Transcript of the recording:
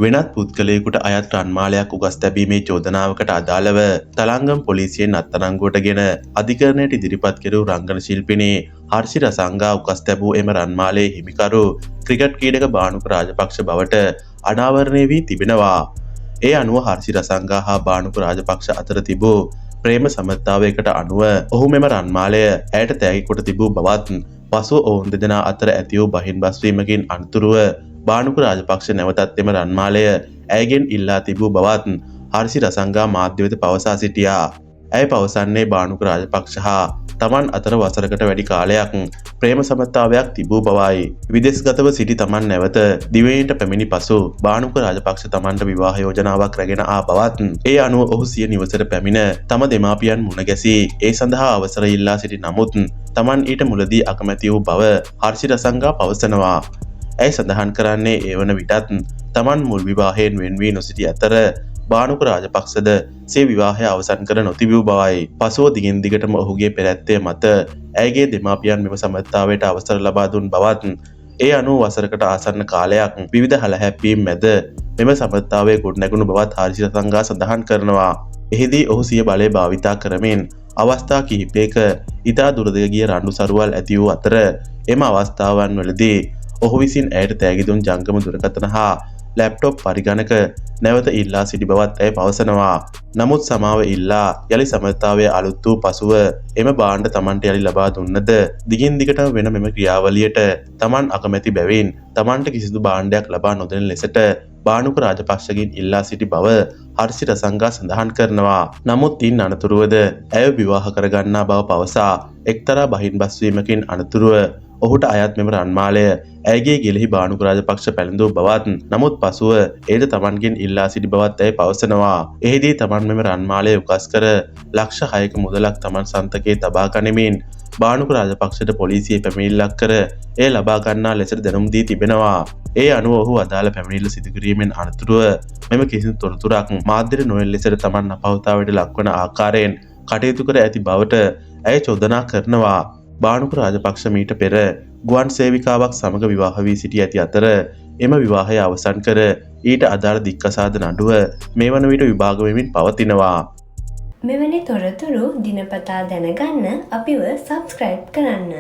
වෙනත් පුද්ගලයෙකුට අයත් රන්මාලයක් උගස් තැබීමේ චෝදනාවකට අදාළව තලංගම් පොලිසියෙන් අත්අඩංගුවටගෙන අධිකරණයට ඉදිරිපත් කෙරූ රංගන ශිල්පිනී හර්ෂි රසංගා උගස් තැබූ එම රන්මාලයේ හිමිකරු ක්‍රිකට් ක්‍රීඩක බානුක රාජපක්ෂ බවට අනාවරණය වී තිබෙනවා. ඒ අනුව හර්ෂි රසංගා හා බානුක රාජපක්ෂ අතර තිබූ ප්‍රේම සම්බන්ධතාවයකට අනුව ඔහු මෙම රන්මාලය ඇයට තෑගි කොට තිබූ බවත් පසුව ඔවුන් දෙදෙනා අතර ඇති වූ බහින්බස් වීමකින් අනතුරුව බානුක රාජපක්ෂ නැවතත් එම රන්මාලය ඇයගෙන් ඉල්ලා තිබූ බවත් හර්ෂි රසංගා මාධ්‍ය වෙත පවසා සිටියා. ඇය පවසන්නේ බානුක රාජපක්ෂ හා තමන් අතර වසරකට වැඩි කාලයක් ප්‍රේම සම්බන්ධතාවයක් තිබූ බවයි. විදේශගතව සිටි තමන් නැවත දිවයිනට පැමිණි පසු බානුක රාජපක්ෂ තමන්ට විවාහ යෝජනාවක් රැගෙන ආ බවත් ඒ අනුව ඔහු සිය නිවසට පැමිණ තම දෙමාපියන් මුණ ගැසී ඒ සඳහා අවසර ඉල්ලා සිටි නමුත් තමන් ඊට මුලදී අකමැති වූ බව හර්ෂි රසංගා පවසනවා. ඇය සඳහන් කරන්නේ ඒ වන විටත් තමන් මුල් විවාහයෙන් වෙන් වී නොසිටි අතර බානුක රාජපක්ෂද සේ විවාහය අවසන් කර නොතිබූ බවයි. පසුව දිගින් දිගටම ඔහුගේ පෙරැත්තය මත ඇයගේ දෙමාපියන් මෙම සම්බන්ධතාවයට අවසර ලබා දුන් බවත් ඒ අනුව වසරකට ආසන්න කාලයක් විවිධ හලහැප්පීම් මැද මෙම සම්බන්ධතාවය ගොඩනැගුණු බවත් හර්ෂි රසංගා සඳහන් කරනවා. එහිදී ඔහු සිය බලය භාවිතා කරමින් අවස්ථා කිහිපයක ඉතා දුරදිග ගිය රණ්ඩු සරුවල් ඇති වූ අතර එම අවස්ථාවන් වලදී ඔහු විසින් ඇයට තෑගි දුන් ජංගම දුරකථන හා ලැප්ටොප් පරිගණක නැවත ඉල්ලා සිටි බවත් ඇය පවසනවා. නමුත් සමාව ඉල්ලා යළි සම්බන්ධතාවය අලුත් වූ පසුව එම භාණ්ඩ තමන්ට යළි ලබා දුන්නද දිගින් දිගටම වෙන මෙම ක්‍රියාවලියට තමන් අකමැති බැවින් තමන්ට කිසිදු භාණ්ඩයක් ලබා නොදෙන ලෙසට බානුක රාජපක්ෂගෙන් ඉල්ලා සිටි බව හර්ෂි රසංගා සඳහන් කරනවා. නමුත් ඉන් අනතුරුවද ඇය විවාහ කරගන්නා බව පවසා එක්තරා බහින්බස් වීමකින් අනතුරුව ඔහුට අයත් මෙම රන්මාලය ඇයගේ ගෙලෙහි බානුක රාජපක්ෂ පැළඳූ බවත් නමුත් පසුව ඒද තමන්ගෙන් ඉල්ලා සිටි බවත් ඇය පවසනවා. එහිදී තමන් මෙම රන්මාලය උකස් කර ලක්ෂ 6ක මුදලක් තමන් සන්තකයේ තබා ගනිමින් බානුක රාජපක්ෂට පොලිසියේ පැමිණිල්ලක් කර එය ලබා ගන්නා ලෙසට දැනුම් දී තිබෙනවා. ඒ අනුව ඔහු අදාළ පැමිණිල්ල සිදු කිරීමෙන් අනතුරුව මෙම කිසිදු තොරතුරක් මාධ්‍යට නොයන ලෙසට තමන් අපහසුතාවයට ලක්වන ආකාරයෙන් කටයුතු කර ඇති බවට ඇය චෝදනා කරනවා. බානුක රාජපක්ෂ මීට පෙර ගුවන් සේවිකාවක් සමග විවාහ වී සිටි ඇති අතර එම විවාහය අවසන් කර ඊට අදාළ දික්කසාද නඩුව මේ වන විට විභාග වෙමින් පවතිනවා. මෙවැනි තොරතුරු දිනපතා දැනගන්න අපිව සබ්ස්ක්‍රයිබ් කරන්න.